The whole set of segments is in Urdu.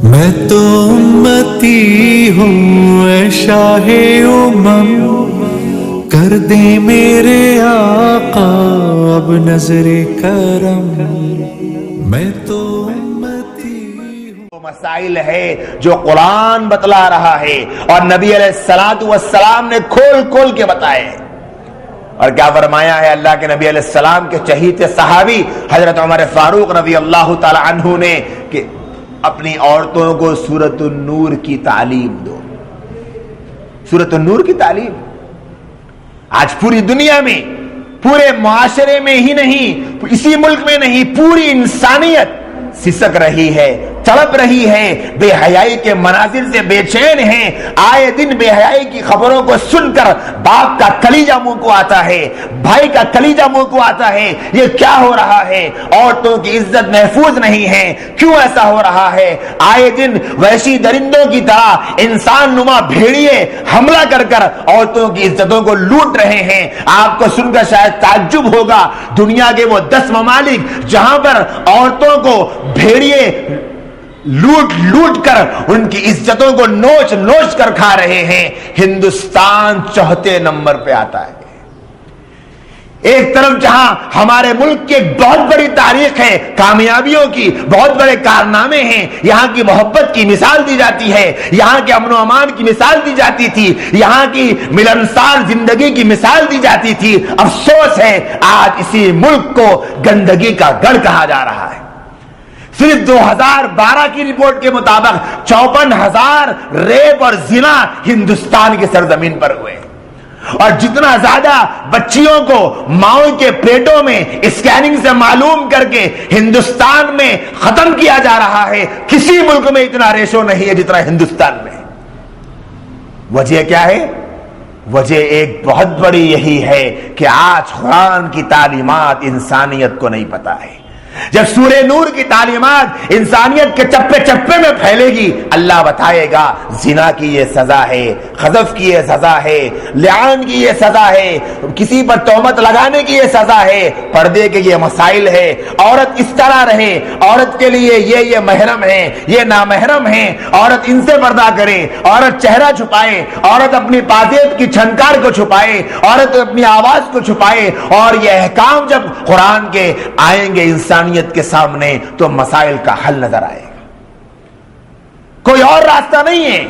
میں تو امتی ہوں اے شاہ امم، کر دے میرے آقا اب نظر کرم۔ میں تو امتی ہوں۔ مسائل ہے جو قرآن بتلا رہا ہے اور نبی علیہ السلام نے کھول کھول کے بتائے۔ اور کیا فرمایا ہے اللہ کے نبی علیہ السلام کے چہیتے صحابی حضرت عمر فاروق رضی اللہ تعالی عنہ نے کہ اپنی عورتوں کو سورۃ النور کی تعلیم دو۔ سورۃ النور کی تعلیم آج پوری دنیا میں، پورے معاشرے میں ہی نہیں، اسی ملک میں نہیں، پوری انسانیت سسک رہی ہے، تڑپ رہی ہے، بے حیائی کے مناظر سے بے چین ہیں۔ آئے دن بے حیائی کی خبروں کو سن کر باپ کا کلیجہ منہ کو آتا ہے، بھائی کا کلیجہ منہ کو آتا ہے۔ یہ کیا ہو رہا ہے؟ عورتوں کی عزت محفوظ نہیں ہے، کیوں ایسا ہو رہا ہے؟ آئے دن وحشی درندوں کی طرح انسان نما بھیڑیے حملہ کر کر عورتوں کی عزتوں کو لوٹ رہے ہیں۔ آپ کو سن کر شاید تعجب ہوگا، دنیا کے وہ 10 ممالک جہاں پر عورتوں کو بھیڑیے لوٹ لوٹ کر ان کی عزتوں کو نوچ نوچ کر کھا رہے ہیں، ہندوستان 4تھے نمبر پہ آتا ہے۔ ایک طرف جہاں ہمارے ملک کی ایک بہت بڑی تاریخ ہے، کامیابیوں کی بہت بڑے کارنامے ہیں، یہاں کی محبت کی مثال دی جاتی ہے، یہاں کے امن و امان کی مثال دی جاتی تھی، یہاں کی ملنسار زندگی کی مثال دی جاتی تھی۔ افسوس ہے آج اسی ملک کو گندگی کا گڑھ کہا جا رہا ہے۔ صرف 2012 کی رپورٹ کے مطابق 54,000 ریپ اور زنا ہندوستان کی سرزمین پر ہوئے، اور جتنا زیادہ بچیوں کو ماؤں کے پیٹوں میں اسکیننگ سے معلوم کر کے ہندوستان میں ختم کیا جا رہا ہے، کسی ملک میں اتنا ریشو نہیں ہے جتنا ہندوستان میں۔ وجہ کیا ہے؟ وجہ ایک بہت بڑی یہی ہے کہ آج قرآن کی تعلیمات انسانیت کو نہیں پتا ہے۔ جب سورہ نور کی تعلیمات انسانیت کے چپے چپے میں پھیلے گی، اللہ بتائے گا زنا کی یہ سزا ہے، قذف کی یہ سزا ہے، لعان کی یہ سزا ہے، کسی پر تہمت لگانے کی یہ سزا ہے، پردے کے یہ مسائل ہے، عورت اس طرح رہے، عورت کے لیے یہ محرم ہے، یہ نامحرم ہے، عورت ان سے پردہ کرے، عورت چہرہ چھپائے، عورت اپنی پاذیب کی چھنکار کو چھپائے، عورت اپنی آواز کو چھپائے، اور یہ احکام جب قرآن کے آئیں گے انسانیت کے سامنے تو مسائل کا حل نظر آئے گا، کوئی اور راستہ نہیں ہے۔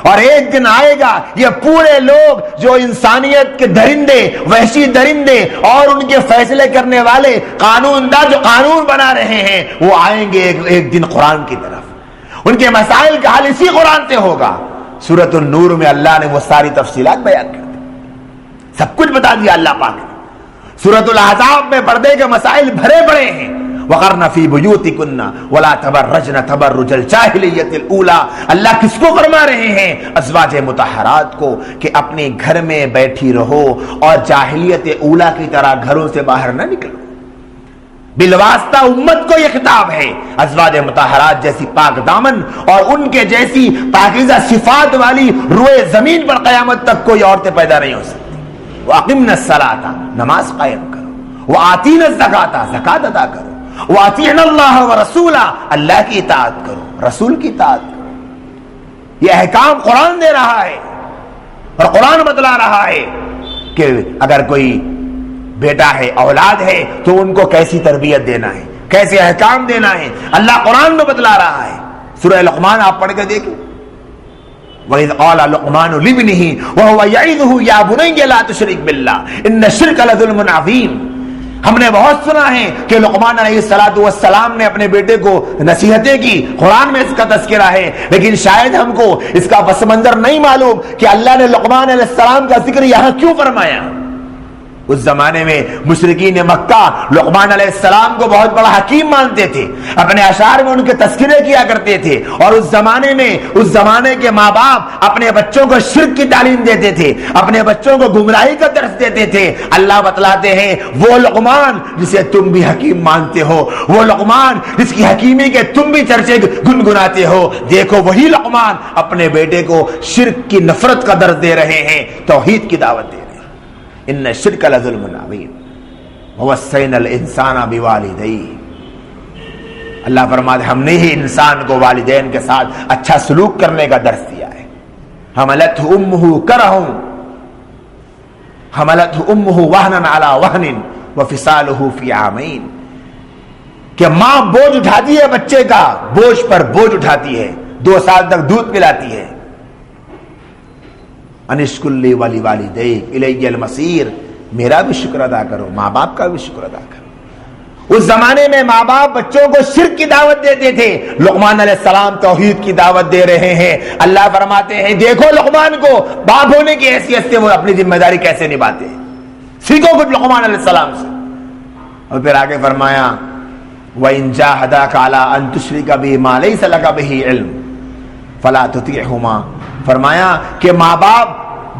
اور ایک دن آئے گا یہ پورے لوگ جو انسانیت کے درندے، وحشی درندے اور ان کے فیصلے کرنے والے قانون داں جو قانون بنا رہے ہیں، وہ آئیں گے ایک دن قرآن کی طرف، ان کے مسائل کا حل اسی قرآن سے ہوگا۔ سورۃ النور میں اللہ نے وہ ساری تفصیلات بیان کر دی، سب کچھ بتا دیا اللہ پاک نے۔ سورۃ الاحزاب میں پردے کے مسائل بھرے پڑے ہیں۔ وَقَرْنَ فِي بُيُوتِكُنَّ وَلَا تَبَرَّجْنَ تَبَرُّجَ الْجَاهِلِيَّةِ الْأُولَىٰ۔ اللہ کس کو فرما رہے ہیں؟ ازواج مطہرات کو، کہ اپنے گھر میں بیٹھی رہو اور جاہلیت اولا کی طرح گھروں سے باہر نہ نکلو۔ بالواسطہ امت کو یہ خطاب ہے، ازواج مطہرات جیسی پاک دامن اور ان کے جیسی پاکیزہ صفات والی روئے زمین پر قیامت تک کوئی عورتیں پیدا نہیں ہو سکتی۔ وَأَقِمْنَ الصَّلَاةَ، نماز قائم کرو، وَآتِينَ الزَّكَاةَ، زکات ادا کرو، وَأَطِيعْنَ اللَّهَ وَرَسُولَهُ، اللہ کی اطاعت کرو، رسول کی اطاعت کرو۔ یہ احکام قرآن دے رہا ہے، اور قرآن بتلا رہا ہے کہ اگر کوئی بیٹا ہے، اولاد ہے، تو ان کو کیسی تربیت دینا ہے، کیسے احکام دینا ہے، اللہ قرآن میں بتلا رہا ہے۔ سورہ لقمان آپ پڑھ کے دیکھیں، وَإِذْ قَالَ لُقْمَانُ لِابْنِهِ وَهُوَ يَعِظُهُ يَا بُنَيَّ لَا تُشْرِكْ بِاللَّهِ إِنَّ الشِّرْكَ لَظُلْمٌ عَظِيمٌ۔ ہم نے بہت سنا ہے کہ لقمان علیہ السلام نے اپنے بیٹے کو نصیحتیں کی، قرآن میں اس کا تذکرہ ہے، لیکن شاید ہم کو اس کا پس منظر نہیں معلوم کہ اللہ نے لقمان علیہ السلام کا ذکر یہاں کیوں فرمایا۔ اس زمانے میں مشرکین مکہ لقمان علیہ السلام کو بہت بڑا حکیم مانتے تھے، اپنے اشعار میں ان کے تذکرے کیا کرتے تھے، اور اس زمانے کے ماں باپ اپنے بچوں کو شرک کی تعلیم دیتے تھے، اپنے بچوں کو گمراہی کا درس دیتے تھے۔ اللہ بتلاتے ہیں وہ لقمان جسے تم بھی حکیم مانتے ہو، وہ لقمان جس کی حکیمی کے تم بھی چرچے گنگناتے ہو، دیکھو وہی لقمان اپنے بیٹے کو شرک کی نفرت کا درس دے رہے ہیں، توحید کی دعوت دے رہے ہیں۔ ان الشرک لظلم عظیم ووصینا الانسان بوالدیہ۔ اللہ فرماتے ہم نے ہی انسان کو والدین کے ساتھ اچھا سلوک کرنے کا درس دیا ہے. حملتہ امہ کرہا حملتہ امہ وہنا علی وہن وفصالہ فی عامین، کہ ماں بوجھ اٹھاتی ہے بچے کا، بوجھ پر بوجھ اٹھاتی ہے، 2 سال تک دودھ پلاتی ہے. انشکر لی ولی والدیک الی المصیر، میرا بھی شکر ادا کرو، ماں باپ کا بھی شکر ادا کرو. اس زمانے میں ماں باپ بچوں کو شرک کی دعوت دیتے تھے، لقمان علیہ السلام توحید کی دعوت دے رہے ہیں. اللہ فرماتے ہیں دیکھو لقمان کو باپ ہونے کی حیثیت سے وہ اپنی ذمہ داری کیسے نبھاتے ہیں، سیکھو کچھ لقمان علیہ السلام سے. اور پھر آگے فرمایا وَإِن جَاهَدَاكَ عَلَىٰ أَن تُشْرِكَ بِي مَا لَيْسَ لَكَ بِهِ علم فَلَا تُطِعْهُمَا، فرمایا کہ ماں باپ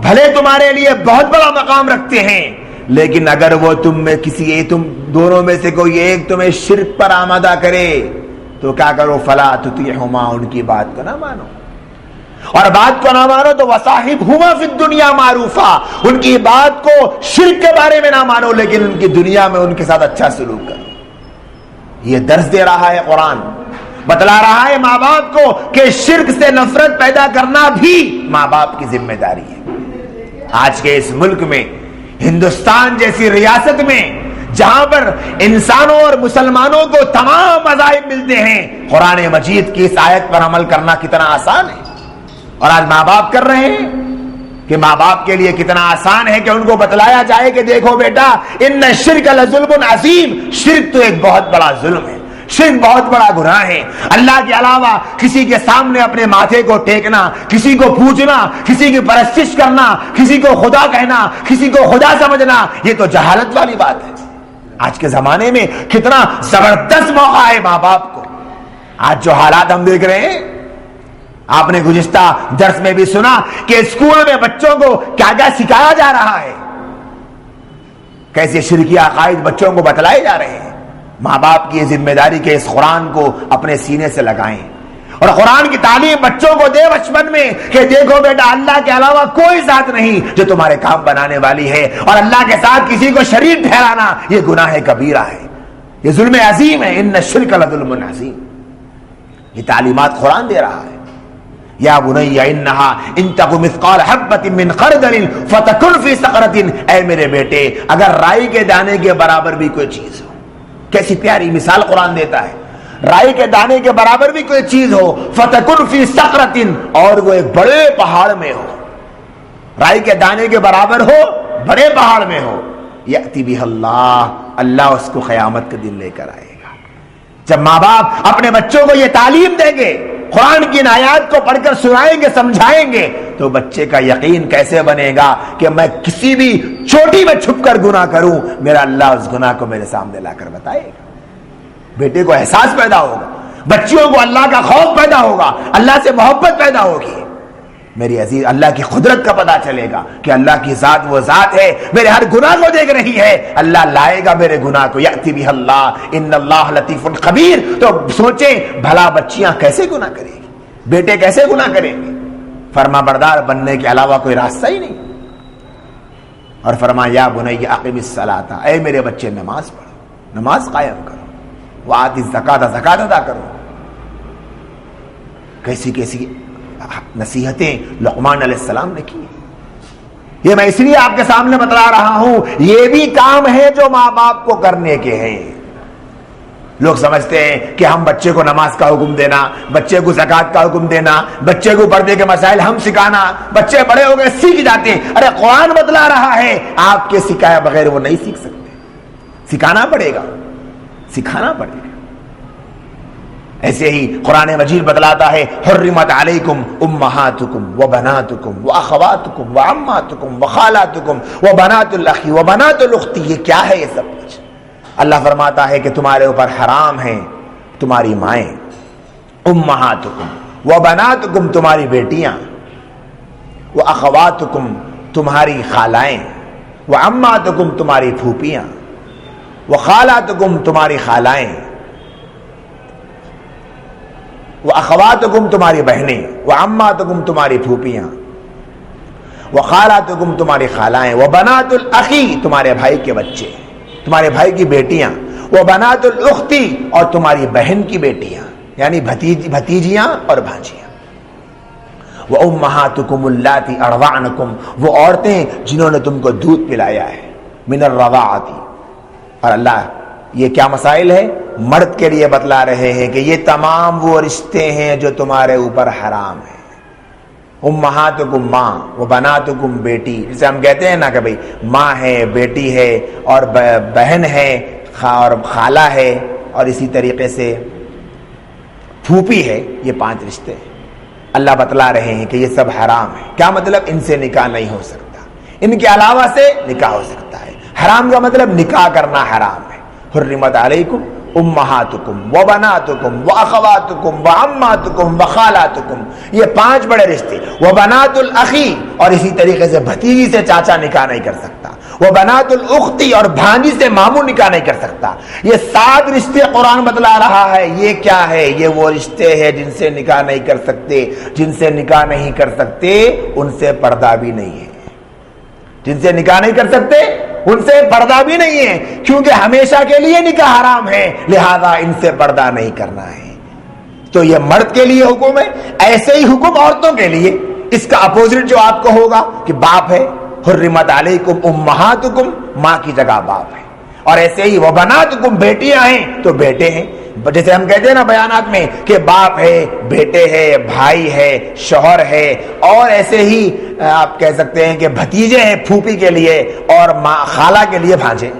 بھلے تمہارے لیے بہت بڑا مقام رکھتے ہیں، لیکن اگر وہ تم میں تم دونوں میں سے کوئی ایک تمہیں شرک پر آمادہ کرے تو کیا کرو، فَلَا تُطِعْهُمَا، ان کی بات کو نہ مانو. اور بات کو نہ مانو تو وَصَاحِبْهُمَا فِي الدُّنْيَا مَعْرُوفًا، ان کی بات کو شرک کے بارے میں نہ مانو لیکن ان کی دنیا میں ان کے ساتھ اچھا سلوک کرو. یہ درس دے رہا ہے قرآن، بتلا رہا ہے ماں باپ کو کہ شرک سے نفرت پیدا کرنا بھی ماں باپ کی ذمہ داری ہے. آج کے اس ملک میں، ہندوستان جیسی ریاست میں جہاں پر انسانوں اور مسلمانوں کو تمام مذاہب ملتے ہیں، قرآن مجید کی اس آیت پر عمل کرنا کتنا آسان ہے. اور آج ماں باپ کر رہے ہیں کہ ماں باپ کے لیے کتنا آسان ہے کہ ان کو بتلایا جائے کہ دیکھو بیٹا ان الشرک لظلم عظیم، شرک تو ایک بہت بڑا ظلم ہے، شرک بہت بڑا گناہ ہے. اللہ کے علاوہ کسی کے سامنے اپنے ماتھے کو ٹیکنا، کسی کو پوجنا، کسی کی پرستش کرنا، کسی کو خدا کہنا، کسی کو خدا سمجھنا، یہ تو جہالت والی بات ہے. آج کے زمانے میں کتنا زبردست موقع ہے ماں باپ کو. آج جو حالات ہم دیکھ رہے ہیں، آپ نے گزشتہ درس میں بھی سنا کہ اسکول میں بچوں کو کیا کیا سکھایا جا رہا ہے، کیسے شرکی عقائد بچوں کو بتلائے جا رہے ہیں. ماں باپ کی ذمہ داری کہ اس قرآن کو اپنے سینے سے لگائیں اور قرآن کی تعلیم بچوں کو دے بچپن میں کہ دیکھو بیٹا اللہ کے علاوہ کوئی ذات نہیں جو تمہارے کام بنانے والی ہے، اور اللہ کے ساتھ کسی کو شریک ٹھہرانا یہ گناہ کبیرہ ہے، یہ ظلم عظیم ہے. ان الشرک لظلم عظیم، یہ تعلیمات قرآن دے رہا ہے. یا بنی انہا ان تک مثقال حبۃ من خردل فتکن فی صخرۃ، اے میرے بیٹے اگر رائی کے دانے کے برابر بھی کوئی چیز ہو، کیسی پیاری مثال قرآن دیتا ہے، رائی کے دانے کے برابر بھی کوئی چیز ہو، فتکن فی صخرۃ، اور وہ ایک بڑے پہاڑ میں ہو، رائی کے دانے کے برابر ہو، بڑے پہاڑ میں ہو، یأتی بہ اللہ، اللہ اس کو قیامت کے دن لے کر آئے گا. جب ماں باپ اپنے بچوں کو یہ تعلیم دیں گے، قرآن کی آیات کو پڑھ کر سنائیں گے، سمجھائیں گے، تو بچے کا یقین کیسے بنے گا کہ میں کسی بھی چوٹی میں چھپ کر گناہ کروں، میرا اللہ اس گناہ کو میرے سامنے لا کر بتائے گا. بیٹے کو احساس پیدا ہوگا، بچیوں کو اللہ کا خوف پیدا ہوگا، اللہ سے محبت پیدا ہوگی. میری عزیز اللہ کی قدرت کا پتہ چلے گا کہ اللہ کی ذات وہ ذات ہے، میرے ہر گناہ کو دیکھ رہی ہے، اللہ لائے گا میرے گناہ کو. یأتی بہ اللہ ان اللہ لطیف خبیر. تو سوچیں بھلا بچیاں کیسے گناہ کریں گی، بیٹے کیسے گناہ کریں گے؟ فرما بردار بننے کے علاوہ کوئی راستہ ہی نہیں. اور فرمایا یا بنی اقم الصلاۃ، اے میرے بچے نماز پڑھو، نماز قائم کرو، وآتی الزکاۃ، زکات ادا کرو. کیسی کیسی نصیحتیں لقمان علیہ السلام نے کی. یہ میں اس لیے آپ کے سامنے بتلا رہا ہوں، یہ بھی کام ہے جو ماں باپ کو کرنے کے ہیں. لوگ سمجھتے ہیں کہ ہم بچے کو نماز کا حکم دینا، بچے کو زکات کا حکم دینا، بچے کو پردے کے مسائل ہم سکھانا، بچے بڑے ہو گئے سیکھ جاتے ہیں. ارے قرآن بتلا رہا ہے آپ کے سکھائے بغیر وہ نہیں سیکھ سکتے، سکھانا پڑے گا، سکھانا پڑے گا. ایسے ہی قرآن مجید بتلاتا ہے حرمت علیکم امہاتکم وبناتکم واخواتکم وعماتکم وخالاتکم وبنات الاخ وبنات الاخت. یہ کیا ہے؟ یہ سب کچھ اللہ فرماتا ہے کہ تمہارے اوپر حرام ہیں تمہاری مائیں، امہاتکم وبناتکم تمہاری بیٹیاں، واخواتکم تمہاری خالائیں، وعماتکم تمہاری پھوپھیاں، وخالاتکم تمہاری خالائیں، وَأَخَوَاتُكُمْ تمہاری بہنیں، وَعَمَّاتُكُمْ تمہاری پھوپھیاں، وَخَالَاتُكُمْ تمہاری خالائیں، وَبَنَاتُ الْأَخِ تمہارے بھائی کے بچے، تمہارے بھائی کی بیٹیاں، وہ بنات الاختی اور تمہاری بہن کی بیٹیاں یعنی بھتیجیاں اور بھانجیاں، وہ امہاتکم اللاتی ارضعنکم وہ عورتیں جنہوں نے تم کو دودھ پلایا ہے، من الرضاعت۔ اور اللہ یہ کیا مسائل ہے مرد کے لیے بتلا رہے ہیں کہ یہ تمام وہ رشتے ہیں جو تمہارے اوپر حرام ہیں۔ امہاتکم ماں و بناتکم بیٹی، جسے ہم کہتے ہیں نا کہ بھئی ماں ہے، بیٹی ہے، اور بہن ہے، اور خالہ ہے، اور اسی طریقے سے پھوپھی ہے، یہ 5 رشتے ہیں۔ اللہ بتلا رہے ہیں کہ یہ سب حرام ہے۔ کیا مطلب؟ ان سے نکاح نہیں ہو سکتا، ان کے علاوہ سے نکاح ہو سکتا ہے۔ حرام کا مطلب نکاح کرنا حرام ہے۔ حرمت علیکم امہاتکم و بناتکم و اخواتکم و عماتکم و خالاتکم، یہ 5 بڑے رشتے۔ وہ بنات الاخی اور اسی طریقے سے بھتیجی سے چاچا نکاح نہیں کر سکتا، وہ بنات الاختی اور بھانجی سے ماموں نکاح نہیں کر سکتا۔ یہ 7 رشتے قرآن بتلا رہا ہے۔ یہ کیا ہے؟ یہ وہ رشتے ہیں جن سے نکاح نہیں کر سکتے، جن سے نکاح نہیں کر سکتے ان سے پردہ بھی نہیں ہے، جن سے نکاح نہیں کر سکتے ان سے پردہ بھی نہیں ہے، کیونکہ ہمیشہ کے لیے نکاح حرام ہے، لہذا ان سے پردہ نہیں کرنا ہے۔ تو یہ مرد کے لیے حکم ہے، ایسے ہی حکم عورتوں کے لیے۔ اس کا اپوزٹ جو آپ کو ہوگا کہ باپ ہے، حرمت علیکم امہاتکم، ماں کی جگہ باپ ہے، اور ایسے ہی وہ بناتکم، بیٹیاں ہیں تو بیٹے ہیں، جیسے ہم کہتے ہیں نا بیانات میں کہ باپ ہے، بیٹے ہے، بھائی ہے، شوہر ہے، اور ایسے ہی آپ کہہ سکتے ہیں کہ بھتیجے ہیں پھوپھی کے لیے، اور خالہ کے لیے بھانجے۔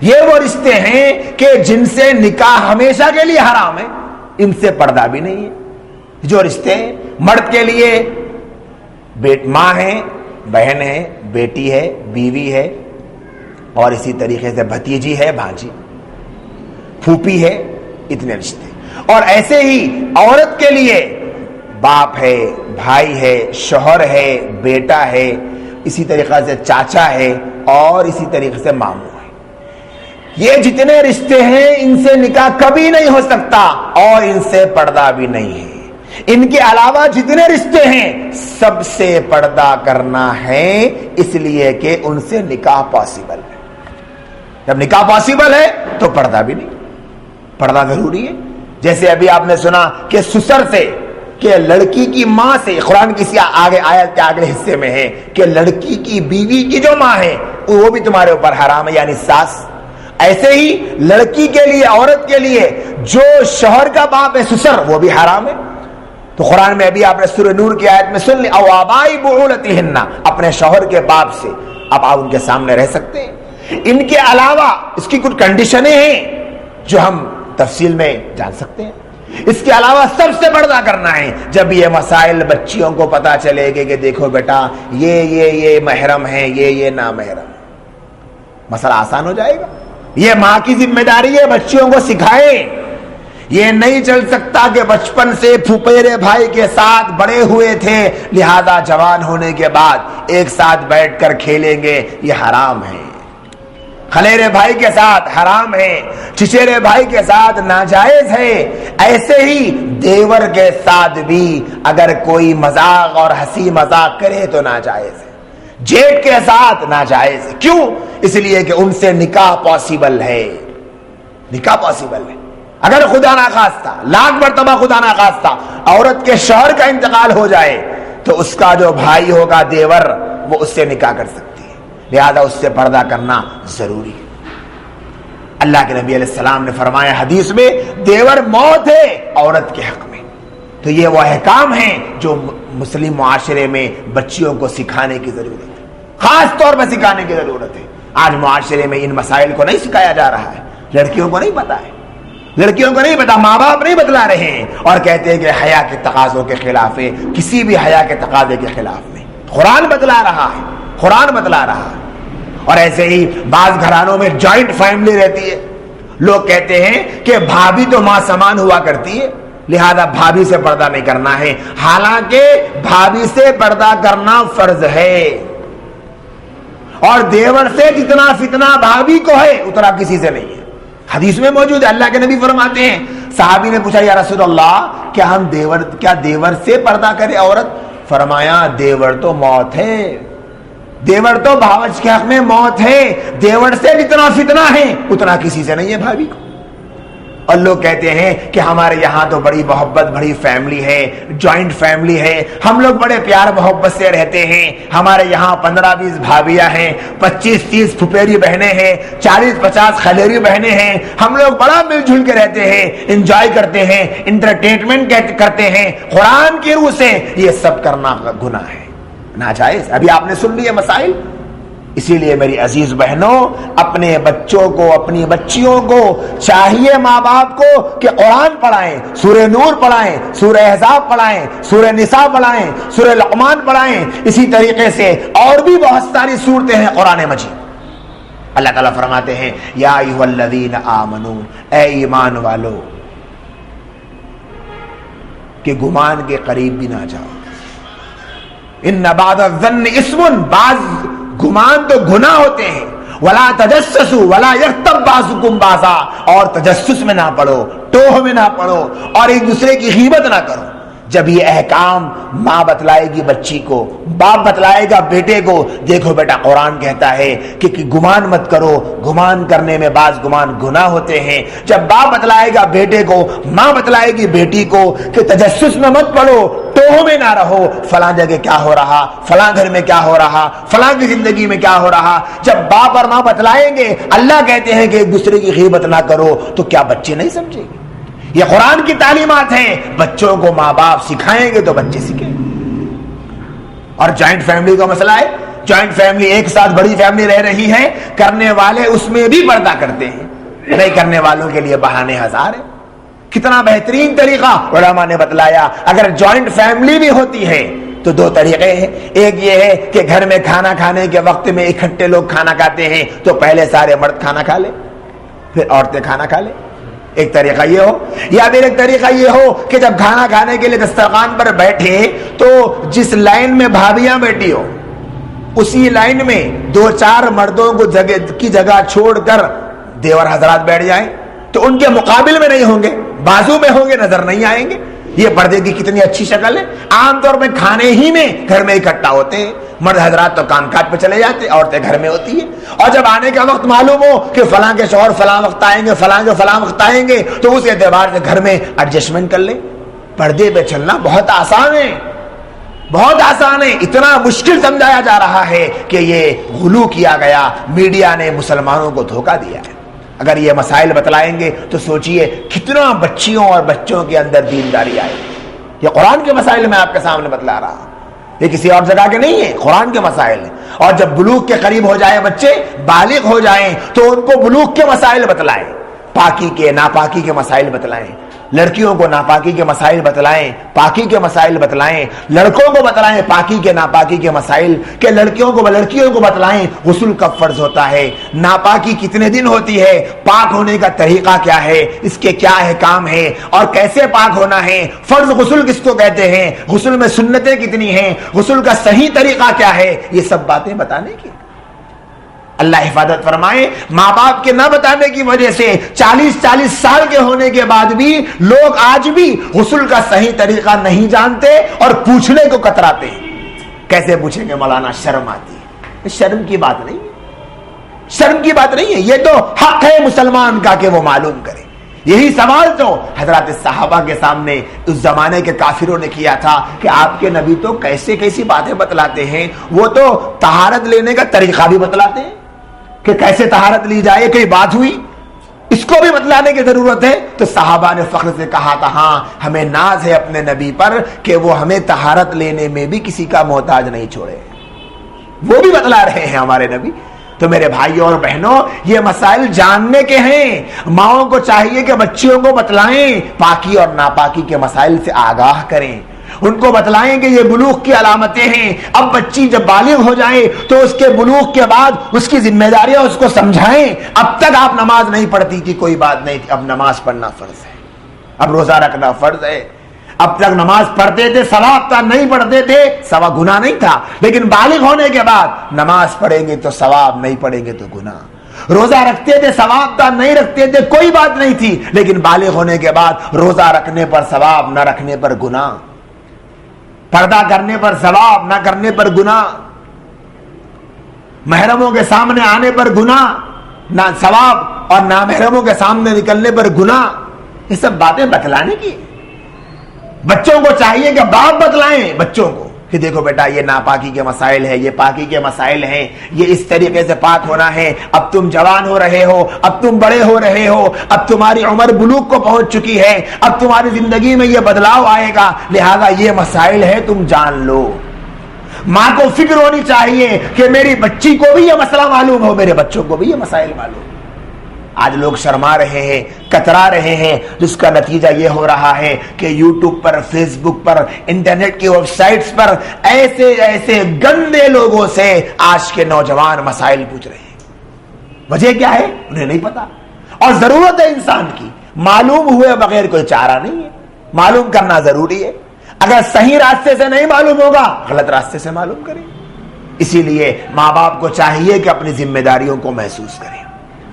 یہ وہ رشتے ہیں کہ جن سے نکاح ہمیشہ کے لیے حرام ہے، ان سے پردہ بھی نہیں ہے۔ جو رشتے ہیں مرد کے لیے ماں ہے، بہن ہے، بیٹی ہے، بیوی ہے، اور اسی طریقے سے بھتیجی ہے، بھانجی، پھوپھی ہے، اتنے رشتے۔ اور ایسے ہی عورت کے لیے باپ ہے، بھائی ہے، شوہر ہے، بیٹا ہے، اسی طریقے سے چاچا ہے، اور اسی طریقے سے ماموں ہے۔ یہ جتنے رشتے ہیں ان سے نکاح کبھی نہیں ہو سکتا اور ان سے پردہ بھی نہیں ہے۔ ان کے علاوہ جتنے رشتے ہیں سب سے پردہ کرنا ہے، اس لیے کہ ان سے نکاح پاسبل ہے۔ جب نکاح پاسبل ہے تو پردہ بھی نہیں، پردہ ضروری ہے۔ جیسے ابھی آپ نے سنا کہ سسر سے، کہ لڑکی کی ماں سے، قرآن کسی آگے آیت کے آگے حصے میں ہے کہ لڑکی کی بیوی کی جو ماں ہے وہ بھی تمہارے اوپر حرام ہے، یعنی ساس۔ ایسے ہی لڑکی کے لیے، عورت کے لیے جو شوہر کا باپ ہے سسر، وہ بھی حرام ہے۔ تو قرآن میں ابھی آپ نے سورہ نور کی آیت میں سن لی، او آبائی بعولتہن، اپنے شوہر کے باپ سے اب آپ ان کے سامنے رہ سکتے ہیں۔ ان کے علاوہ اس کی کچھ کنڈیشنیں ہیں جو ہم تفصیل میں جان سکتے ہیں۔ اس کے علاوہ سب سے پردہ کرنا ہے جب یہ مسائل بچیوں کو پتا چلے گے کہ دیکھو بیٹا یہ محرم ہے، یہ نامحرم، مسئلہ آسان ہو جائے گا۔ یہ ماں کی ذمہ داری ہے بچیوں کو سکھائے۔ یہ نہیں چل سکتا کہ بچپن سے پھپھیرے بھائی کے ساتھ بڑے ہوئے تھے، لہذا جوان ہونے کے بعد ایک ساتھ بیٹھ کر کھیلیں گے، یہ حرام ہے۔ خلیرے بھائی کے ساتھ حرام ہے، چچیرے بھائی کے ساتھ ناجائز ہے۔ ایسے ہی دیور کے ساتھ بھی اگر کوئی مذاق اور ہنسی مذاق کرے تو ناجائز ہے، جیٹ کے ساتھ ناجائز ہے۔ کیوں؟ اس لیے کہ ان سے نکاح پاسبل ہے، نکاح پاسبل ہے۔ اگر خدا نخواستہ، لاکھ مرتبہ خدا نخواستہ عورت کے شوہر کا انتقال ہو جائے تو اس کا جو بھائی ہوگا دیور، وہ اس سے نکاح کر سکتی ہے، لہذا اس سے پردہ کرنا ضروری ہے۔ اللہ کے نبی علیہ السلام نے فرمایا حدیث میں، دیور موت ہے عورت کے حق میں۔ تو یہ وہ احکام ہیں جو مسلم معاشرے میں بچیوں کو سکھانے کی ضرورت ہے، خاص طور پر سکھانے کی ضرورت ہے۔ آج معاشرے میں ان مسائل کو نہیں سکھایا جا رہا ہے، لڑکیوں کو نہیں پتا ہے، لڑکیوں کو نہیں پتا، ماں باپ نہیں بتلا رہے ہیں، اور کہتے ہیں کہ حیا کے تقاضوں کے خلاف ہے، کسی بھی حیا کے تقاضے کے خلاف نہیں۔ قرآن بتلا رہا ہے، قرآن بتلا رہا ہے۔ اور ایسے ہی بعض گھرانوں میں جوائنٹ فیملی رہتی ہے، لوگ کہتے ہیں کہ بھابھی تو ماں سمان ہوا کرتی ہے، لہذا بھابھی سے پردہ نہیں کرنا ہے، حالانکہ بھابھی سے پردہ کرنا فرض ہے، اور دیور سے جتنا فتنہ بھابھی کو ہے اتنا کسی سے نہیں ہے۔ حدیث میں موجود ہے، اللہ کے نبی فرماتے ہیں، صحابی نے پوچھا یا رسول اللہ کیا دیور سے پردہ کرے عورت؟ فرمایا دیور تو موت ہے، دیور تو بھاوج کے حق میں موت ہے، دیور سے جتنا فتنہ ہے اتنا کسی سے نہیں ہے بھابھی کو۔ اور لوگ کہتے ہیں کہ ہمارے یہاں تو بڑی محبت بڑی فیملی ہے، جوائنٹ فیملی ہے، ہم لوگ بڑے پیار محبت سے رہتے ہیں، ہمارے یہاں 15-20 بھابیاں ہیں، 25-30 پھپھیری بہنیں ہیں، 40-50 خلیری بہنیں ہیں، ہم لوگ بڑا مل جل کے رہتے ہیں، انجوائے کرتے ہیں، انٹرٹینمنٹ کرتے ہیں۔ قرآن کی روح سے یہ سب کرنا گناہ ہے، ناجائز۔ ابھی آپ نے سن لیے مسائل۔ اسی لیے میری عزیز بہنوں، اپنے بچوں کو اپنی بچیوں کو چاہیے ماں باپ کو کہ قرآن پڑھائیں، سورہ نور پڑھائیں، سورہ احزاب پڑھائیں، سورہ نساء پڑھائیں، سورہ لقمان پڑھائیں۔ اسی طریقے سے اور بھی بہت ساری صورتیں ہیں قرآن مجید۔ اللہ تعالیٰ فرماتے ہیں یا ایھا الذین آمنو، اے ایمان والو، کہ گمان کے قریب بھی نہ جاؤ۔ ان بعض الظن اسم، بعض گمان تو گناہ ہوتے ہیں۔ ولا تجسسوا ولا یغتب بعضکم بعضا، اور تجسس میں نہ پڑو، ٹوہ میں نہ پڑو، اور ایک دوسرے کی غیبت نہ کرو۔ جب یہ احکام ماں بتلائے گی بچی کو، باپ بتلائے گا بیٹے کو، دیکھو بیٹا قرآن کہتا ہے کہ گمان مت کرو، گمان کرنے میں بعض گمان گناہ ہوتے ہیں۔ جب باپ بتلائے گا بیٹے کو، ماں بتلائے گی بیٹی کو کہ تجسس میں مت پڑو، ٹوہ میں نہ رہو، فلاں جگہ کیا ہو رہا، فلاں گھر میں کیا ہو رہا، فلاں کی زندگی میں کیا ہو رہا۔ جب باپ اور ماں بتلائیں گے، اللہ کہتے ہیں کہ ایک دوسرے کی غیبت نہ کرو، تو کیا بچے نہیں سمجھیں گے؟ یہ قرآن کی تعلیمات ہیں، بچوں کو ماں باپ سکھائیں گے تو بچے سیکھیں گے۔ اور جوائنٹ فیملی کا مسئلہ ہے، جوائنٹ فیملی ایک ساتھ بڑی فیملی رہ رہی ہے، کرنے والے اس میں بھی پردہ کرتے ہیں، نہیں کرنے والوں کے لیے بہانے ہزار ہیں۔ کتنا بہترین طریقہ علماء نے بتلایا۔ اگر جوائنٹ فیملی بھی ہوتی ہے تو دو طریقے ہیں، ایک یہ ہے کہ گھر میں کھانا کھانے کے وقت میں اکٹھے لوگ کھانا کھاتے ہیں تو پہلے سارے مرد کھانا کھا لیں، پھر عورتیں کھانا کھا لیں، ایک طریقہ یہ ہو۔ یا پھر ایک طریقہ یہ ہو کہ جب کھانا کھانے کے لیے دسترخوان پر بیٹھے تو جس لائن میں بھابیاں بیٹھی ہو اسی لائن میں 2-4 مردوں کو کی جگہ چھوڑ کر دیور حضرات بیٹھ جائیں تو ان کے مقابل میں نہیں ہوں گے، بازو میں ہوں گے، نظر نہیں آئیں گے۔ یہ پردے کی کتنی اچھی شکل ہے۔ عام طور پہ کھانے ہی میں گھر میں اکٹھا ہوتے ہیں، مرد حضرات تو کام کاج پہ چلے جاتے، عورتیں گھر میں ہوتی ہیں۔ اور جب آنے کا وقت معلوم ہو کہ فلاں کے شوہر فلاں وقت آئیں گے، فلاں کے فلاں وقت آئیں گے، تو اس اعتبار سے گھر میں ایڈجسٹمنٹ کر لیں۔ پردے پہ چلنا بہت آسان ہے، بہت آسان ہے۔ اتنا مشکل سمجھایا جا رہا ہے کہ یہ غلو کیا گیا، میڈیا نے مسلمانوں کو دھوکہ دیا ہے۔ اگر یہ مسائل بتلائیں گے تو سوچئے کتنا بچیوں اور بچوں کے اندر دینداری آئے۔ یہ قرآن کے مسائل میں آپ کے سامنے بتلا رہا ہوں، یہ کسی اور جگہ کے نہیں ہے، قرآن کے مسائل ہیں۔ اور جب بلوغ کے قریب ہو جائے بچے، بالغ ہو جائیں، تو ان کو بلوغ کے مسائل بتلائیں، پاکی کے ناپاکی کے مسائل بتلائیں، لڑکیوں کو ناپاکی کے مسائل بتلائیں، پاکی کے مسائل بتلائیں، لڑکوں کو بتلائیں پاکی کے ناپاکی کے مسائل، کہ لڑکیوں کو بتلائیں غسل کب فرض ہوتا ہے، ناپاکی کتنے دن ہوتی ہے، پاک ہونے کا طریقہ کیا ہے، اس کے کیا احکام ہے اور کیسے پاک ہونا ہے، فرض غسل کس کو کہتے ہیں، غسل میں سنتیں کتنی ہیں، غسل کا صحیح طریقہ کیا ہے، یہ سب باتیں بتانے کی۔ اللہ حفاظت فرمائے، ماں باپ کے نہ بتانے کی وجہ سے 40 سال کے ہونے کے بعد بھی لوگ آج بھی غسل کا صحیح طریقہ نہیں جانتے اور پوچھنے کو کتراتے ہیں۔ کیسے پوچھیں گے مولانا، شرم آتی ہے۔ شرم کی بات نہیں ہے، شرم کی بات نہیں ہے، یہ تو حق ہے مسلمان کا کہ وہ معلوم کرے۔ یہی سوال تو حضرات صحابہ کے سامنے اس زمانے کے کافروں نے کیا تھا کہ آپ کے نبی تو کیسی باتیں بتلاتے ہیں، وہ تو طہارت لینے کا طریقہ بھی بتلاتے ہیں کہ کیسے طہارت لی جائے، کوئی بات ہوئی اس کو بھی بتلانے کی ضرورت ہے۔ تو صحابہ نے فخر سے کہا تھا، ہاں ہمیں ناز ہے اپنے نبی پر کہ وہ ہمیں طہارت لینے میں بھی کسی کا محتاج نہیں چھوڑے، وہ بھی بتلا رہے ہیں ہمارے نبی۔ تو میرے بھائیوں اور بہنوں، یہ مسائل جاننے کے ہیں، ماؤں کو چاہیے کہ بچیوں کو بتلائیں، پاکی اور ناپاکی کے مسائل سے آگاہ کریں، ان کو بتلائیں کہ یہ بلوغ کی علامتیں ہیں۔ اب بچی جب بالغ ہو جائے تو اس کے بلوغ کے بعد اس کی ذمہ داریاں اس کو سمجھائیں۔ اب تک آپ نماز نہیں پڑھتی تھی، کوئی بات نہیں تھی، اب نماز پڑھنا فرض ہے، اب روزہ رکھنا فرض ہے۔ اب تک نماز پڑھتے تھے، ثواب تھا، نہیں پڑھتے تھے سوا گناہ نہیں تھا، لیکن بالغ ہونے کے بعد نماز پڑھیں گے تو ثواب، نہیں پڑھیں گے تو گناہ۔ روزہ رکھتے تھے، ثواب تھا، نہیں رکھتے تھے کوئی بات نہیں تھی، لیکن بالغ ہونے کے بعد روزہ رکھنے پر ثواب، نہ رکھنے پر گناہ، پردہ کرنے پر ثواب، نہ کرنے پر گناہ۔ محرموں کے سامنے آنے پر گناہ نہ ثواب اور نامحرموں کے سامنے نکلنے پر گناہ، یہ سب باتیں بتلانے کی۔ بچوں کو چاہیے کہ باپ بتلائیں بچوں کو کہ دیکھو بیٹا یہ ناپاکی کے مسائل ہیں، یہ پاکی کے مسائل ہیں، یہ اس طریقے سے پاک ہونا ہے، اب تم جوان ہو رہے ہو، اب تم بڑے ہو رہے ہو، اب تمہاری عمر بلوغ کو پہنچ چکی ہے، اب تمہاری زندگی میں یہ بدلاؤ آئے گا، لہذا یہ مسائل ہے تم جان لو۔ ماں کو فکر ہونی چاہیے کہ میری بچی کو بھی یہ مسئلہ معلوم ہو، میرے بچوں کو بھی یہ مسائل معلوم ہو۔ آج لوگ شرما رہے ہیں، کترا رہے ہیں، جس کا نتیجہ یہ ہو رہا ہے کہ یوٹیوب پر، فیس بک پر، انٹرنیٹ کی ویب سائٹس پر ایسے ایسے گندے لوگوں سے آج کے نوجوان مسائل پوچھ رہے ہیں۔ وجہ کیا ہے انہیں نہیں پتا، اور ضرورت ہے انسان کی معلوم ہوئے بغیر کوئی چارہ نہیں ہے، معلوم کرنا ضروری ہے۔ اگر صحیح راستے سے نہیں معلوم ہوگا غلط راستے سے معلوم کریں۔ اسی لیے ماں باپ کو چاہیے کہ اپنی ذمہ داریوں کو محسوس کریں،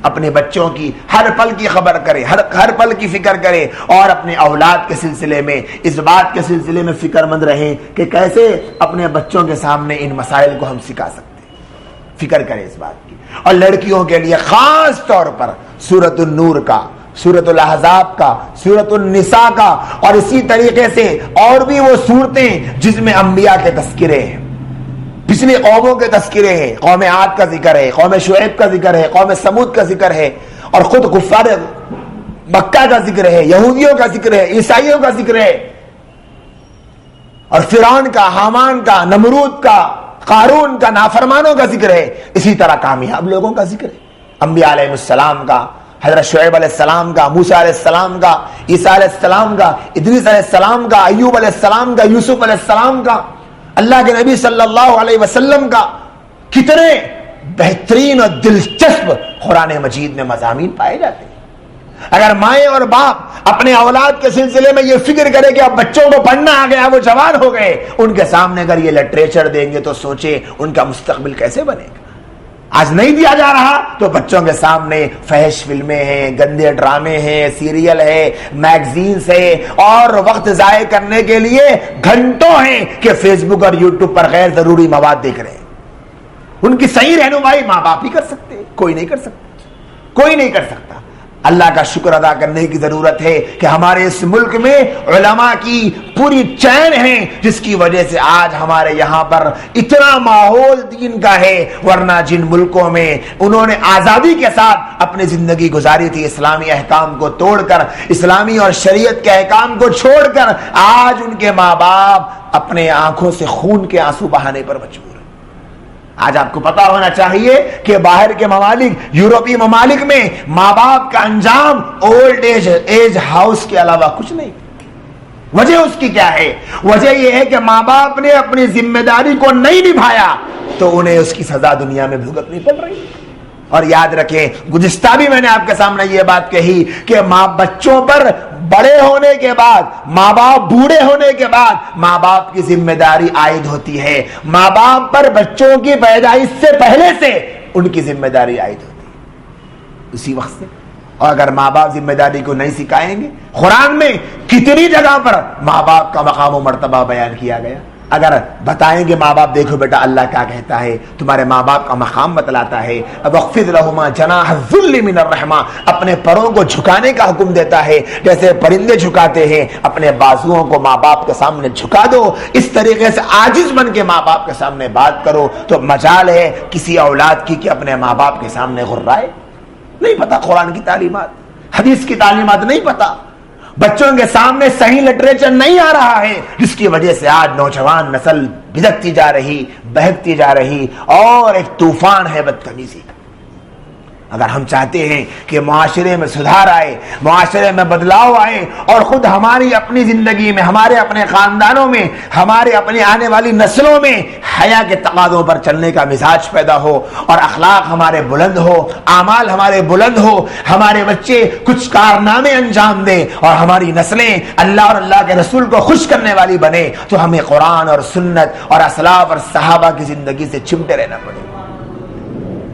اپنے بچوں کی ہر پل کی خبر کرے، ہر پل کی فکر کرے، اور اپنے اولاد کے سلسلے میں اس بات کے سلسلے میں فکر مند رہیں کہ کیسے اپنے بچوں کے سامنے ان مسائل کو ہم سکھا سکتے ہیں، فکر کریں اس بات کی۔ اور لڑکیوں کے لیے خاص طور پر سورۃ النور کا، سورۃ الاحزاب کا، سورۃ النساء کا، اور اسی طریقے سے اور بھی وہ صورتیں جس میں انبیاء کے تذکرے ہیں، پچھلی قوموں کے تذکرے ہیں، قوم عاد کا ذکر ہے، قوم شعیب کا ذکر ہے، قوم سمود کا ذکر ہے، اور خود کفار مکہ کا ذکر ہے، یہودیوں کا ذکر ہے، عیسائیوں کا ذکر ہے، اور فرعون کا، حامان کا، نمرود کا، قارون کا، نافرمانوں کا ذکر ہے۔ اسی طرح کامیاب لوگوں کا ذکر ہے، انبیاء علیہ السلام کا، حضرت شعیب علیہ السلام کا، موسیٰ علیہ السلام کا، عیسیٰ علیہ السلام کا، ادریس علیہ السلام کا، ایوب علیہ السلام کا، یوسف علیہ السلام کا، اللہ کے نبی صلی اللہ علیہ وسلم کا۔ کتنے بہترین اور دلچسپ قرآن مجید میں مضامین پائے جاتے ہیں۔ اگر مائیں اور باپ اپنے اولاد کے سلسلے میں یہ فکر کرے کہ اب بچوں کو پڑھنا آ گیا، وہ جوان ہو گئے، ان کے سامنے اگر یہ لٹریچر دیں گے تو سوچیں ان کا مستقبل کیسے بنے گا۔ آج نہیں دیا جا رہا تو بچوں کے سامنے فحش فلمیں ہیں، گندے ڈرامے ہیں، سیریل ہے، میگزینز ہے، اور وقت ضائع کرنے کے لیے گھنٹوں ہیں کہ فیس بک اور یوٹیوب پر غیر ضروری مواد دیکھ رہے ہیں۔ ان کی صحیح رہنمائی ماں باپ ہی کر سکتے، کوئی نہیں کر سکتا، کوئی نہیں کر سکتا۔ اللہ کا شکر ادا کرنے کی ضرورت ہے کہ ہمارے اس ملک میں علماء کی پوری چین ہے، جس کی وجہ سے آج ہمارے یہاں پر اتنا ماحول دین کا ہے، ورنہ جن ملکوں میں انہوں نے آزادی کے ساتھ اپنی زندگی گزاری تھی، اسلامی احکام کو توڑ کر، اسلامی اور شریعت کے احکام کو چھوڑ کر، آج ان کے ماں باپ اپنے آنکھوں سے خون کے آنسو بہانے پر مجبور۔ آج آپ کو پتا ہونا چاہیے کہ باہر کے ممالک، یورپی ممالک میں ماں باپ کا انجام اولڈ ایج ہاؤس کے علاوہ کچھ نہیں۔ وجہ اس کی کیا ہے؟ وجہ یہ ہے کہ ماں باپ نے اپنی ذمہ داری کو نہیں نبھایا تو انہیں اس کی سزا دنیا میں بھگتنی پڑ رہی ہے۔ اور یاد رکھیں، گزشتہ بھی میں نے آپ کے سامنے یہ بات کہی کہ ماں بچوں پر بڑے ہونے کے بعد، ماں باپ بوڑھے ہونے کے بعد ماں باپ کی ذمہ داری عائد ہوتی ہے، ماں باپ پر بچوں کی پیدائش سے پہلے سے ان کی ذمہ داری عائد ہوتی ہے اسی وقت سے۔ اور اگر ماں باپ ذمہ داری کو نہیں سکھائیں گے، قرآن میں کتنی جگہ پر ماں باپ کا مقام و مرتبہ بیان کیا گیا۔ اگر بتائیں گے ماں باپ، دیکھو بیٹا اللہ کیا کہتا ہے، تمہارے ماں باپ کا مقام بتلاتا ہے، وَاخْفِضْ لَهُمَا جَنَاحَ الذُّلِّ مِنَ الرَّحْمَةِ، اپنے پروں کو جھکانے کا حکم دیتا ہے، جیسے پرندے جھکاتے ہیں، اپنے بازوؤں کو ماں باپ کے سامنے جھکا دو، اس طریقے سے عاجز بن کے ماں باپ کے سامنے بات کرو۔ تو مجال ہے کسی اولاد کی کہ اپنے ماں باپ کے سامنے غرائے، نہیں پتا قرآن کی تعلیمات، حدیث کی تعلیمات نہیں پتا، بچوں کے سامنے صحیح لٹریچر نہیں آ رہا ہے، جس کی وجہ سے آج نوجوان نسل بھٹکتی جا رہی، بہکتی جا رہی، اور ایک طوفان ہے بدتمیزی کا۔ اگر ہم چاہتے ہیں کہ معاشرے میں سدھار آئے، معاشرے میں بدلاؤ آئے، اور خود ہماری اپنی زندگی میں، ہمارے اپنے خاندانوں میں، ہمارے اپنی آنے والی نسلوں میں حیا کے تقاضوں پر چلنے کا مزاج پیدا ہو، اور اخلاق ہمارے بلند ہو، اعمال ہمارے بلند ہو، ہمارے بچے کچھ کارنامے انجام دیں، اور ہماری نسلیں اللہ اور اللہ کے رسول کو خوش کرنے والی بنے، تو ہمیں قرآن اور سنت اور اسلاف اور صحابہ کی زندگی سے چمٹے رہنا پڑے گا۔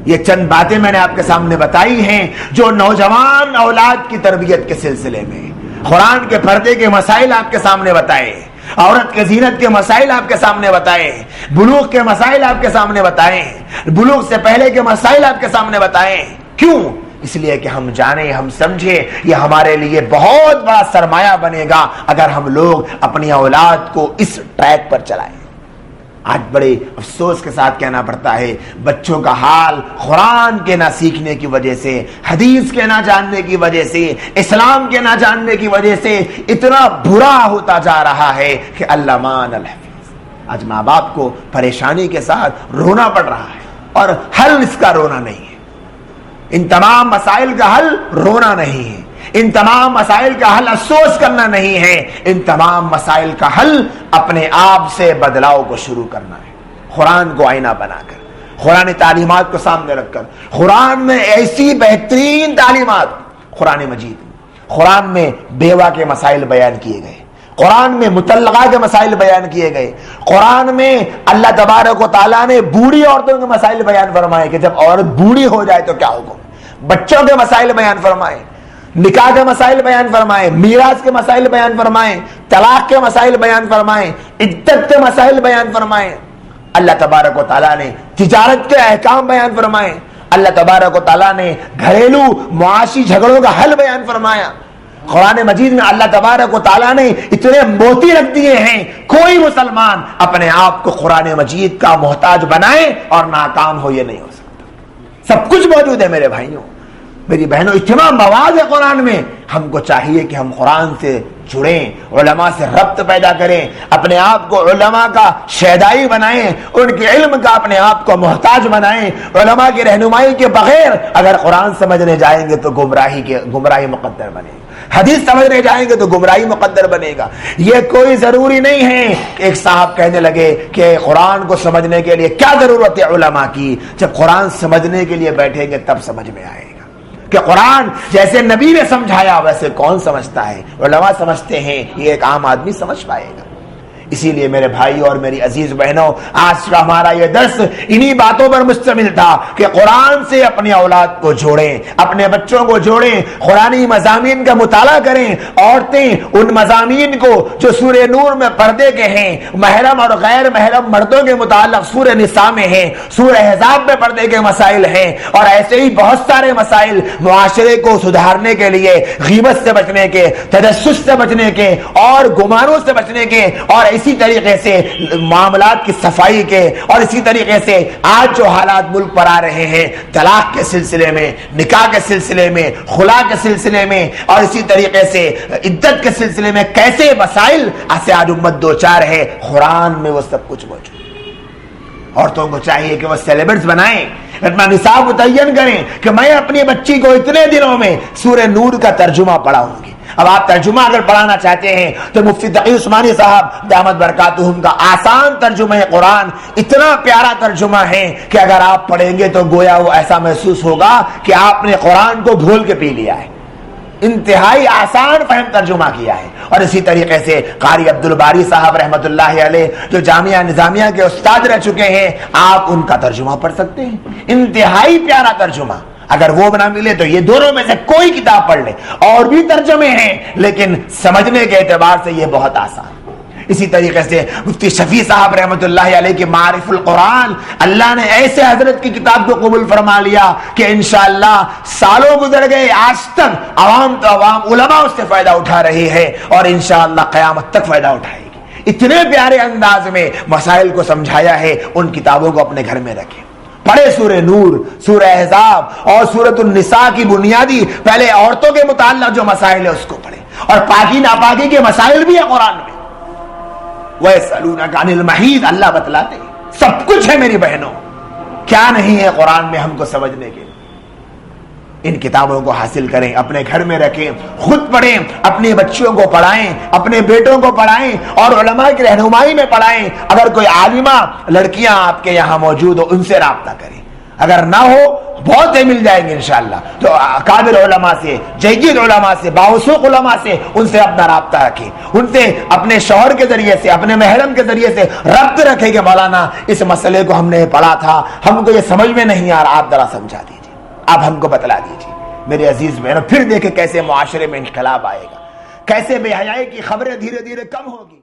یہ چند باتیں میں نے آپ کے سامنے بتائی ہیں جو نوجوان اولاد کی تربیت کے سلسلے میں، قرآن کے پردے کے مسائل آپ کے سامنے بتائے، عورت کے زینت کے مسائل آپ کے سامنے بتائے ہیں، بلوغ کے مسائل آپ کے سامنے بتائے ہیں، بلوغ سے پہلے کے مسائل آپ کے سامنے بتائے ہیں۔ کیوں؟ اس لیے کہ ہم جانیں، ہم سمجھیں یہ ہمارے لیے بہت بڑا سرمایہ بنے گا اگر ہم لوگ اپنی اولاد کو اس ٹریک پر چلائیں۔ آج بڑے افسوس کے ساتھ کہنا پڑتا ہے، بچوں کا حال قرآن کے نہ سیکھنے کی وجہ سے، حدیث کے نہ جاننے کی وجہ سے، اسلام کے نہ جاننے کی وجہ سے اتنا برا ہوتا جا رہا ہے کہ اللہ مان الحفیظ۔ آج ماں باپ کو پریشانی کے ساتھ رونا پڑ رہا ہے، اور حل اس کا رونا نہیں ہے۔ ان تمام مسائل کا حل رونا نہیں ہے، ان تمام مسائل کا حل افسوس کرنا نہیں ہے، ان تمام مسائل کا حل اپنے آپ سے بدلاؤ کو شروع کرنا ہے۔ قرآن کو آئینہ بنا کر، قرآن تعلیمات کو سامنے رکھ کر، قرآن میں ایسی بہترین تعلیمات، قرآن مجید میں، قرآن میں بیوہ کے مسائل بیان کیے گئے، قرآن میں مطلقہ کے مسائل بیان کیے گئے، قرآن میں اللہ تبارک و تعالیٰ نے بوڑھی عورتوں کے مسائل بیان فرمائے کہ جب عورت بوڑھی ہو جائے تو کیا حکم، بچوں کے مسائل بیان فرمائے، نکاح کے مسائل بیان فرمائے، میراث کے مسائل بیان فرمائے، طلاق کے مسائل بیان فرمائے، عدت کے مسائل بیان فرمائے۔ اللہ تبارک و تعالیٰ نے تجارت کے احکام بیان فرمائے، اللہ تبارک و تعالیٰ نے گھریلو معاشی جھگڑوں کا حل بیان فرمایا۔ قرآن مجید میں اللہ تبارک و تعالیٰ نے اتنے موتی رکھ دیے ہیں، کوئی مسلمان اپنے آپ کو قرآن مجید کا محتاج بنائے اور ناکام ہو یہ نہیں ہو سکتا۔ سب کچھ موجود ہے میرے بھائیوں، میری بہنوں، اتنا مواد ہے قرآن میں۔ ہم کو چاہیے کہ ہم قرآن سے جڑیں، علماء سے ربط پیدا کریں، اپنے آپ کو علماء کا شیدائی بنائیں، ان کے علم کا اپنے آپ کو محتاج بنائیں۔ علماء کی رہنمائی کے بغیر اگر قرآن سمجھنے جائیں گے تو گمراہی مقدر بنے گا، حدیث سمجھنے جائیں گے تو گمراہی مقدر بنے گا۔ یہ کوئی ضروری نہیں ہے کہ ایک صاحب کہنے لگے کہ قرآن کو سمجھنے کے لیے کیا ضرورت ہے علماء کی، جب قرآن سمجھنے کے لیے بیٹھیں گے تب سمجھ میں آئے گا کہ قرآن جیسے نبی نے سمجھایا ویسے کون سمجھتا ہے، علماء سمجھتے ہیں، یہ ایک عام آدمی سمجھ پائے گا۔ اسی لیے میرے بھائی اور میری عزیز بہنوں، آج کا ہمارا یہ درس انہی باتوں پر مشتمل تھا کہ قرآن سے اپنی اولاد کو جوڑیں، اپنے بچوں کو جوڑیں، قرآنی مضامین کا مطالعہ کریں۔ عورتیں ان مضامین کو جو سورہ نور میں پردے کے ہیں، محرم اور غیر محرم مردوں کے متعلق سورہ نساء میں ہیں، سورہ احزاب میں پردے کے مسائل ہیں، اور ایسے ہی بہت سارے مسائل معاشرے کو سدھارنے کے لیے، غیبت سے بچنے کے، تجسس سے بچنے کے، اور گمانوں سے بچنے کے، اور اسی طریقے سے معاملات کی صفائی کے، اور اسی طریقے سے آج جو حالات ملک پر آ رہے ہیں طلاق کے سلسلے میں، نکاح کے سلسلے میں، خلا کے سلسلے میں، اور اسی طریقے سے عدت کے سلسلے میں کیسے مسائل ایسے آج امت دو چار ہے، قرآن میں وہ سب کچھ موجود۔ عورتوں کو چاہیے کہ وہ سیلیبس بنائیں، اپنا نصاب متعین کریں کہ میں اپنی بچی کو اتنے دنوں میں سورہ نور کا ترجمہ پڑھاؤں گی۔ اب آپ ترجمہ اگر پڑھانا چاہتے ہیں تو مفتی تقی عثمانی صاحب دامت برکاتہم کا آسان ترجمہ قرآن، اتنا پیارا ترجمہ ہے کہ اگر آپ پڑھیں گے تو گویا وہ ایسا محسوس ہوگا کہ آپ نے قرآن کو گھول کے پی لیا ہے۔ انتہائی آسان فہم ترجمہ کیا ہے۔ اور اسی طریقے سے قاری عبدالباری صاحب رحمۃ اللہ علیہ جو جامعہ نظامیہ کے استاد رہ چکے ہیں، آپ ان کا ترجمہ پڑھ سکتے ہیں، انتہائی پیارا ترجمہ۔ اگر وہ نہ ملے تو یہ دونوں میں سے کوئی کتاب پڑھ لے، اور بھی ترجمے ہیں لیکن سمجھنے کے اعتبار سے یہ بہت آسان۔ اسی طریقے سے مفتی شفیع صاحب رحمۃ اللہ علیہ کی معارف القرآن، اللہ نے ایسے حضرت کی کتاب کو قبول فرما لیا کہ انشاءاللہ سالوں گزر گئے، آج تک عوام علماء اس سے فائدہ اٹھا رہی ہے، اور انشاءاللہ قیامت تک فائدہ اٹھائے گی۔ اتنے پیارے انداز میں مسائل کو سمجھایا ہے، ان کتابوں کو اپنے گھر میں رکھیں، پڑھے سورہ نور، سورہ احزاب اور سورۃ النساء کی بنیادی پہلے عورتوں کے متعلق جو مسائل ہے اس کو پڑھیں، اور پاکی ناپاکی کے مسائل بھی ہیں قرآن میں۔ وَيَسْأَلُونَكَ عَنِ الْمَحِيضِ، اللہ بتلاتے ہیں، سب کچھ ہے میری بہنوں، کیا نہیں ہے قرآن میں ہم کو سمجھنے کے۔ ان کتابوں کو حاصل کریں، اپنے گھر میں رکھیں، خود پڑھیں، اپنے بچوں کو پڑھائیں، اپنے بیٹوں کو پڑھائیں، اور علماء کی رہنمائی میں پڑھائیں۔ اگر کوئی عالمہ لڑکیاں آپ کے یہاں موجود ہو ان سے رابطہ کریں، اگر نہ ہو بہت سے مل جائیں گے انشاءاللہ، تو قابل علماء سے، جید علماء سے، باوثوق علماء سے ان سے اپنا رابطہ رکھیں، ان سے اپنے شوہر کے ذریعے سے، اپنے محرم کے ذریعے سے ربط رکھیں کہ مولانا اس مسئلے کو ہم نے پڑھا تھا، ہم کو یہ سمجھ میں نہیں آ رہا، آپ ذرا سمجھا دیجیے، آپ ہم کو بتلا دیجیے۔ میرے عزیز بہنوں، پھر دیکھیں کیسے معاشرے میں انقلاب آئے گا، کیسے بے حیائی کی خبریں دھیرے دھیرے کم ہوگی۔